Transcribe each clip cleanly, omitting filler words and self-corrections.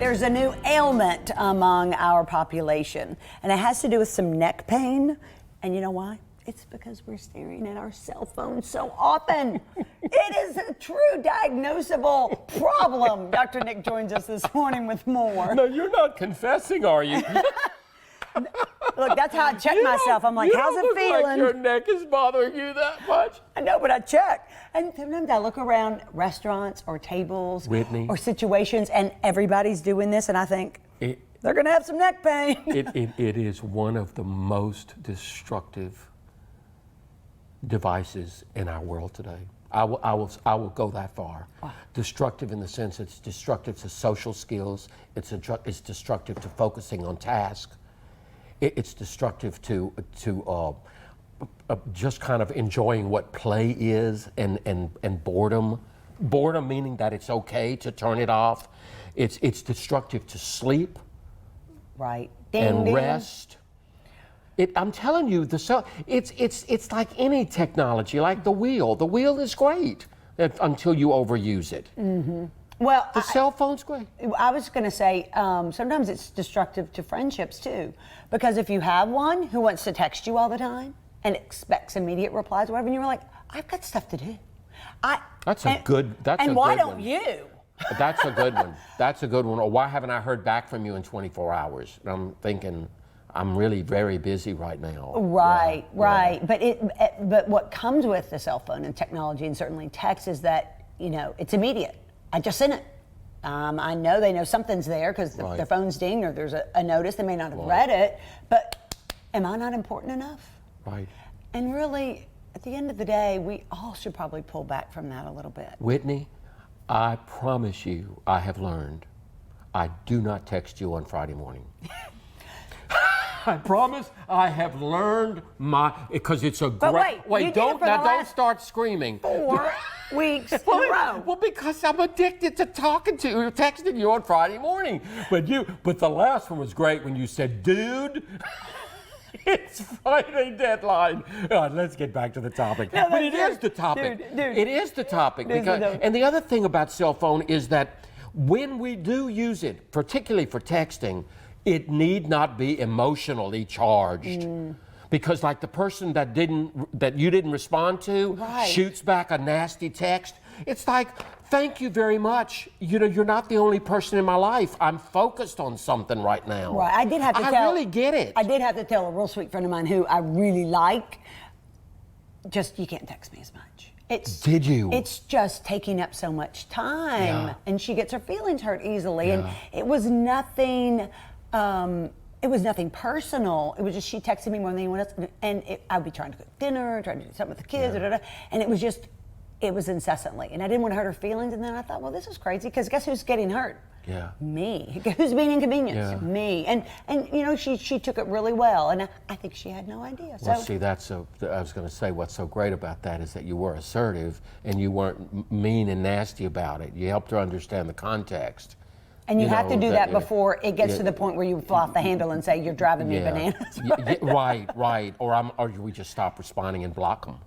There's a new ailment among our population, and it has to do with some neck pain. And you know why? It's because we're staring at our cell phones so often. It is a true diagnosable problem. Dr. Nick joins us this morning with more. No, you're not confessing, are you? Look, that's how I check myself. I'm like, how's it feeling? Like your neck is bothering you that much? I know, but I check. And sometimes I look around restaurants or tables Whitney, or situations, and everybody's doing this, and I think they're going to have some neck pain. It is one of the most destructive devices in our world today. I will go that far. Wow. Destructive in the sense it's destructive to social skills. It's destructive to focusing on tasks. It's destructive to just kind of enjoying what play is and boredom. Boredom meaning that it's okay to turn it off. It's destructive to sleep. Right. And rest. I'm telling you, it's like any technology, like the wheel. The wheel is great until you overuse it. Mm-hmm. Well, the cell phone's great. I was going to say, sometimes it's destructive to friendships too, because if you have one who wants to text you all the time and expects immediate replies, or whatever, and you're like, I've got stuff to do. That's a good one. And why don't you? That's a good one. That's a good one. Or why haven't I heard back from you in 24 hours? And I'm thinking, I'm really very busy right now. Right, yeah, right. Yeah. But what comes with the cell phone and technology, and certainly text, is that, it's immediate. I just sent it. I know they know something's there because their phone's dinged or there's a notice. They may not have read it, but am I not important enough? Right. And really, at the end of the day, we all should probably pull back from that a little bit. Whitney, I promise you, I have learned, I do not text you on Friday morning. I promise I have learned because it's a great. Wait, don't start screaming. 4 weeks in a row. Well, because I'm addicted to texting you on Friday morning. But the last one was great when you said, dude, it's Friday deadline. Let's get back to the topic. No, but it is the topic. Dude. It is the topic. And the other thing about cell phone is that when we do use it, particularly for texting, it need not be emotionally charged. Because like the person that you didn't respond to shoots back a nasty text, it's like, thank you very much. You're not the only person in my life. I'm focused on something right now. Right, I really get it. I did have to tell a real sweet friend of mine who I really like, you can't text me as much. Did you? It's just taking up so much time, and she gets her feelings hurt easily, and it was nothing. It was nothing personal. It was just she texted me more than anyone else, and I'd be trying to cook dinner, trying to do something with the kids, and it was incessantly, and I didn't want to hurt her feelings. And then I thought, well, this is crazy because guess who's getting hurt? Yeah. Me. Who's being inconvenienced? Yeah. Me. And she took it really well, and I think she had no idea. Well, see, I was going to say what's so great about that is that you were assertive and you weren't mean and nasty about it. You helped her understand the context. And you have to do that before it gets to the point where you fall off the handle and say, you're driving me bananas. Right. Or we just stop responding and block them.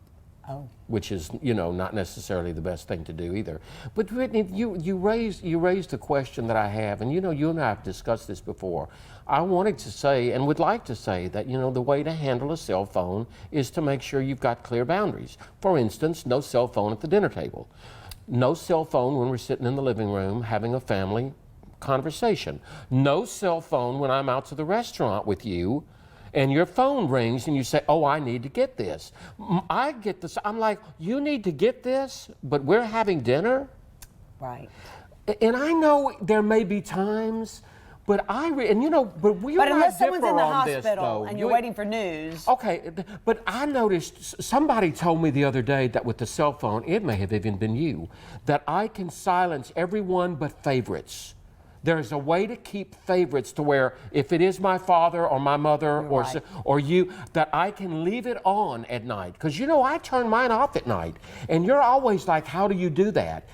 Oh. Which is, not necessarily the best thing to do either. But Whitney, you raised a question that I have, and you and I have discussed this before. I wanted to say, and would like to say, that the way to handle a cell phone is to make sure you've got clear boundaries. For instance, no cell phone at the dinner table. No cell phone when we're sitting in the living room having a family conversation. No cell phone when I'm out to the restaurant with you and your phone rings and you say, oh, I need to get this. I get this. I'm like, you need to get this, but we're having dinner? Right. And I know there may be times, but but unless someone's in the hospital and you're waiting for news. Okay, but I noticed, somebody told me the other day that with the cell phone, it may have even been you, that I can silence everyone but favorites. There's a way to keep favorites to where if it is my father or my mother or you, that I can leave it on at night. Because I turn mine off at night. And you're always like, how do you do that?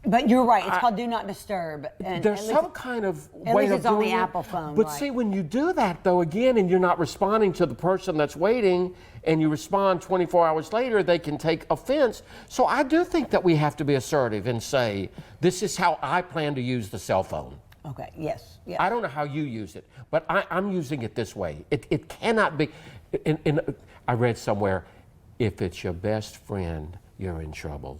But you're right. It's called Do Not Disturb. And there's some kind of way of doing it. At least it's on the Apple phone. But see, when you do that, though, again, and you're not responding to the person that's waiting, and you respond 24 hours later, they can take offense. So I do think that we have to be assertive and say, this is how I plan to use the cell phone. Okay, yes, yes. I don't know how you use it, but I'm using it this way. It cannot be, I read somewhere, if it's your best friend, you're in trouble.